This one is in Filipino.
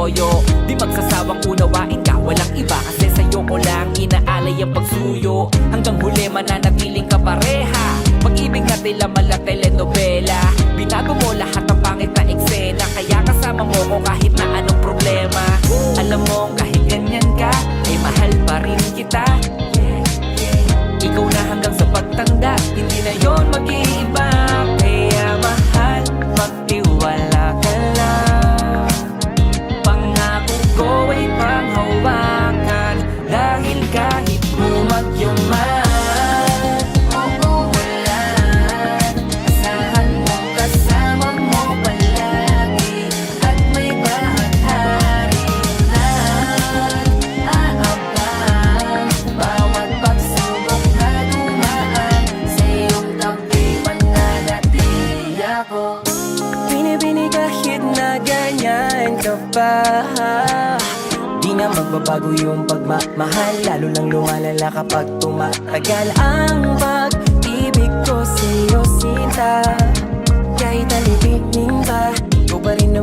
toyo. Di magsasawang unawain ka, walang iba, kasi sa'yo ko lang inaalay ang pagsuyo. Hanggang huli mananatiling kapareha, pag-ibig na tila mala telenovela. Binago mo lahat ng pangit na eksena, kaya kasama mo ko kahit na anong problema. Alam mo kahit ganyan ka, ay mahal pa rin kita. Ikaw na hanggang sa pagtanda, hindi na yon mag-iiba. Kaya mahal, magtiwala ka lang. Pangako ko ay panghawakan, dahil kahit bumag yung mahal o umulan, asahan mo kasama mo palagi, at may bahagharin lang aabang bawat pagsubok na dumaan. Sa iyong tabi mananatili ako. Binibini kahit na ganyan ka pa, di na magbabago yung pagmamahal, lalo lang lumalala kapag tumatagal ang pag-ibig ko sa'yo, sinta. Kahit alipinin pa, ikaw pa rin